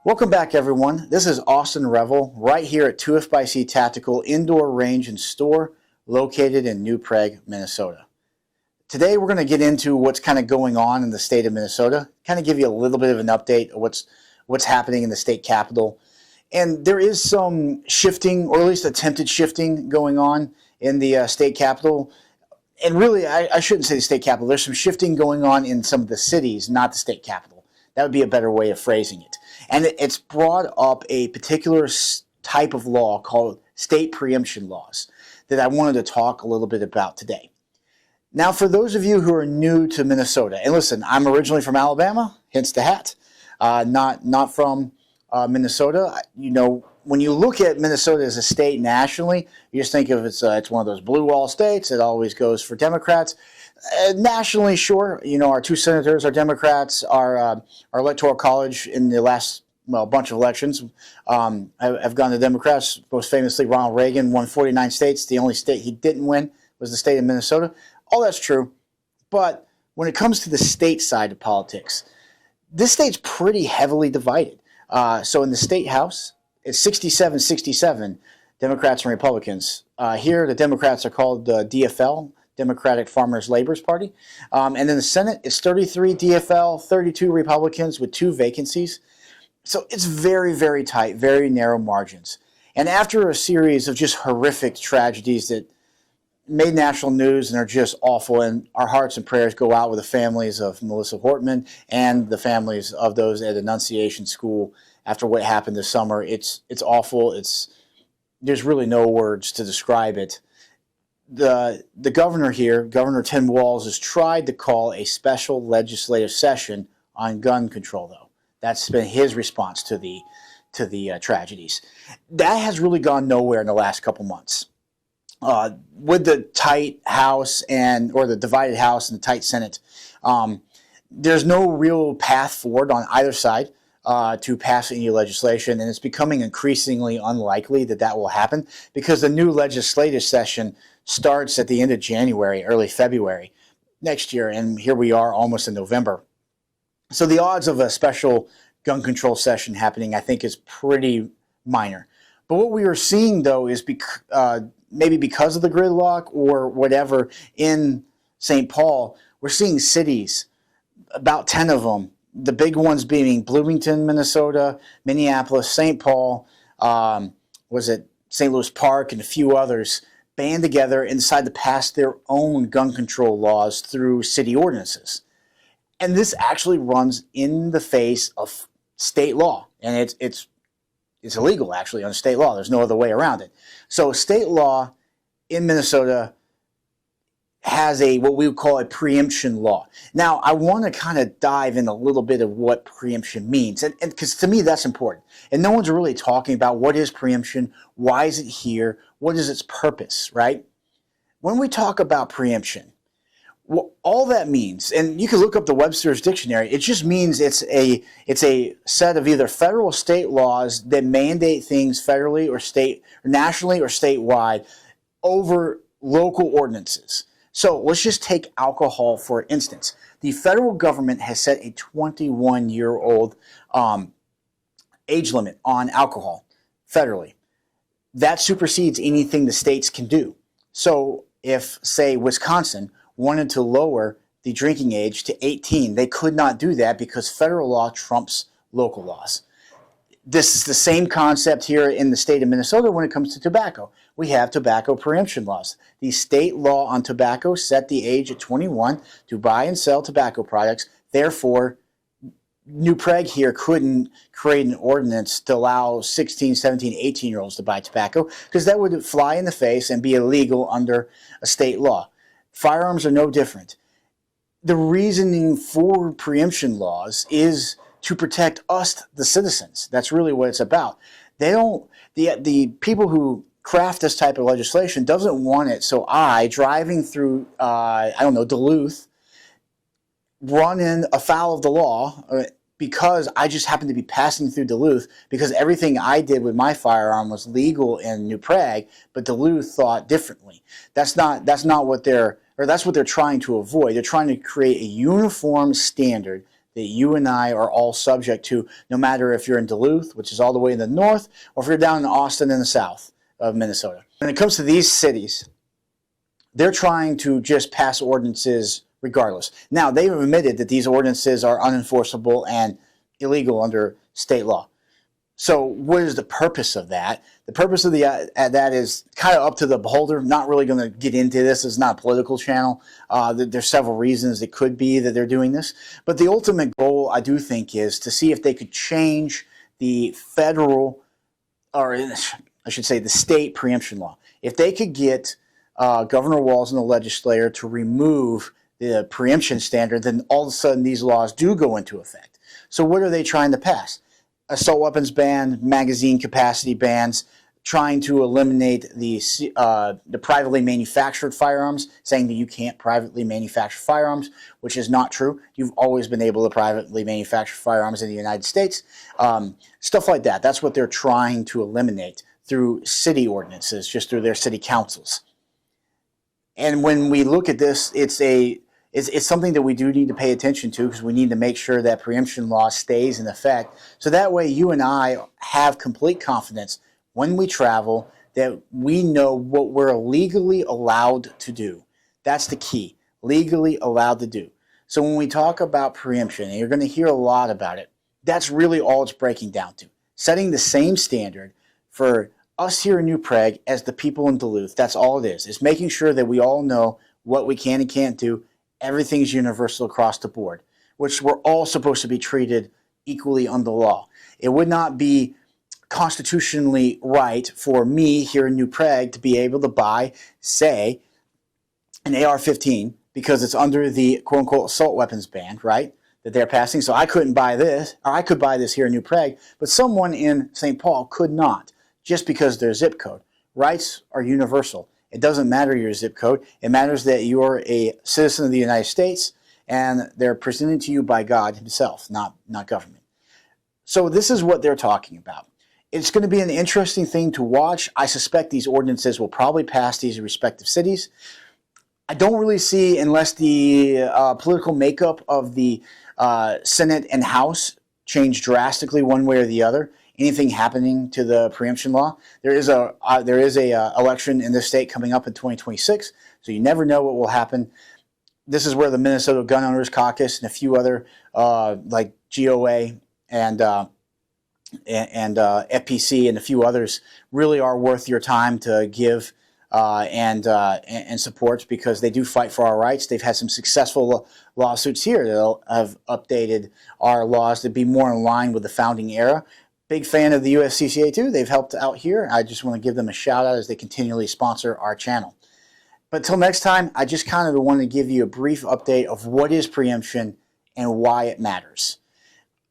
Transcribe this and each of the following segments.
Welcome back, everyone. This is Austin Revel right here at 2FBC Tactical Indoor Range and Store located in New Prague, Minnesota. Today we're going to get into what's kind of going on in the state of Minnesota, kind of give you a little bit of an update of what's happening in the state capitol. And there is some shifting, or at least attempted shifting, going on in the state capitol. And really, I shouldn't say the state capitol. There's some shifting going on in some of the cities, not the state capitol. That would be a better way of phrasing it. And it's brought up a particular type of law called state preemption laws that I wanted to talk a little bit about today. Now, for those of you who are new to Minnesota, and listen, I'm originally from Alabama, hence the hat, not from Minnesota. You know, when you look at Minnesota as a state nationally, you just think of it's one of those blue wall states. It always goes for Democrats. Nationally, sure, you know, our two senators are Democrats. Our electoral college in the last bunch of elections have gone to Democrats. Most famously, Ronald Reagan won 49 states. The only state he didn't win was the state of Minnesota. All that's true. But when it comes to the state side of politics, this state's pretty heavily divided. So in the state house, it's 67-67 Democrats and Republicans. Here, the Democrats are called the DFL, Democratic Farmers Laborers Party. And then the Senate is 33 DFL, 32 Republicans with 2 vacancies. So it's very, very tight, very narrow margins. And after a series of just horrific tragedies that made national news and are just awful, and our hearts and prayers go out with the families of Melissa Hortman and the families of those at Annunciation School after what happened this summer. It's awful. There's really no words to describe it. The governor here, Governor Tim Walz, has tried to call a special legislative session on gun control, though. That's been his response to the tragedies. That has really gone nowhere in the last couple months. With the tight House or the divided House and the tight Senate, there's no real path forward on either side to pass any legislation, and it's becoming increasingly unlikely that will happen because the new legislative session starts at the end of January, early February next year, and here we are almost in November. So the odds of a special gun control session happening, I think, is pretty minor. But what we are seeing, though, is maybe because of the gridlock or whatever in St. Paul, we're seeing cities, about 10 of them, the big ones being Bloomington, Minnesota, Minneapolis, St. Paul, St. Louis Park, and a few others, band together and decide to pass their own gun control laws through city ordinances. And this actually runs in the face of state law, and it's illegal, actually, under state law. There's no other way around it. So state law in Minnesota has what we would call a preemption law. Now, I want to kind of dive in a little bit of what preemption means, and because to me that's important. And no one's really talking about what is preemption, why is it here, what is its purpose, right? When we talk about preemption, all that means, and you can look up the Webster's Dictionary, it just means it's a set of either federal or state laws that mandate things federally or nationally or statewide over local ordinances. So let's just take alcohol for instance. The federal government has set a 21-year-old age limit on alcohol federally. That supersedes anything the states can do. So if, say, Wisconsin wanted to lower the drinking age to 18, they could not do that because federal law trumps local laws. This is the same concept here in the state of Minnesota when it comes to tobacco. We have tobacco preemption laws. The state law on tobacco set the age at 21 to buy and sell tobacco products. Therefore, New Prague here couldn't create an ordinance to allow 16, 17, 18-year-olds to buy tobacco because that would fly in the face and be illegal under a state law. Firearms are no different. The reasoning for preemption laws is to protect us, the citizens. That's really what it's about. The people who craft this type of legislation doesn't want it so driving through, Duluth, run in afoul of the law because I just happened to be passing through Duluth because everything I did with my firearm was legal in New Prague, but Duluth thought differently. That's what they're trying to avoid. They're trying to create a uniform standard that you and I are all subject to, no matter if you're in Duluth, which is all the way in the north, or if you're down in Austin in the south of Minnesota. When it comes to these cities, they're trying to just pass ordinances regardless. Now, they've admitted that these ordinances are unenforceable and illegal under state law. So what is the purpose of that? The purpose of that is kind of up to the beholder. Not really going to get into this. It's not a political channel. There's several reasons it could be that they're doing this. But the ultimate goal, I do think, is to see if they could change the federal, or I should say the state preemption law. If they could get Governor Walz and the legislature to remove the preemption standard, then all of a sudden these laws do go into effect. So what are they trying to pass? Assault weapons ban, magazine capacity bans, trying to eliminate the privately manufactured firearms, saying that you can't privately manufacture firearms, which is not true. You've always been able to privately manufacture firearms in the United States. Stuff like that. That's what they're trying to eliminate through city ordinances, just through their city councils. And when we look at this, it's something that we do need to pay attention to, because we need to make sure that preemption law stays in effect. So that way you and I have complete confidence when we travel that we know what we're legally allowed to do. That's the key, legally allowed to do. So when we talk about preemption, and you're going to hear a lot about it, that's really all it's breaking down to. Setting the same standard for us here in New Prague as the people in Duluth. That's all it is. It's making sure that we all know what we can and can't do. Everything's universal across the board, which we're all supposed to be treated equally under law. It would not be constitutionally right for me here in New Prague to be able to buy, say, an AR-15 because it's under the quote-unquote assault weapons ban, right, that they're passing. So I couldn't buy this, or I could buy this here in New Prague, but someone in St. Paul could not, just because their zip code. Rights are universal. It doesn't matter your zip code. It matters that you're a citizen of the United States and they're presented to you by God himself, not government. So this is what they're talking about. It's going to be an interesting thing to watch. I suspect these ordinances will probably pass these respective cities. I don't really see, unless the political makeup of the Senate and House change drastically one way or the other, anything happening to the preemption law. There is a election in this state coming up in 2026, so you never know what will happen. This is where the Minnesota Gun Owners Caucus and a few other like GOA and FPC and a few others really are worth your time to give and support, because they do fight for our rights. They've had some successful lawsuits here that have updated our laws to be more in line with the founding era. Big fan of the USCCA too. They've helped out here. I just want to give them a shout out as they continually sponsor our channel. But till next time, I just kind of want to give you a brief update of what is preemption and why it matters.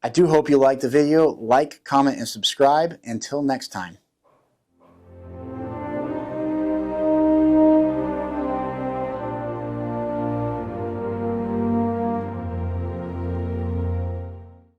I do hope you liked the video. Like, comment, and subscribe. Until next time.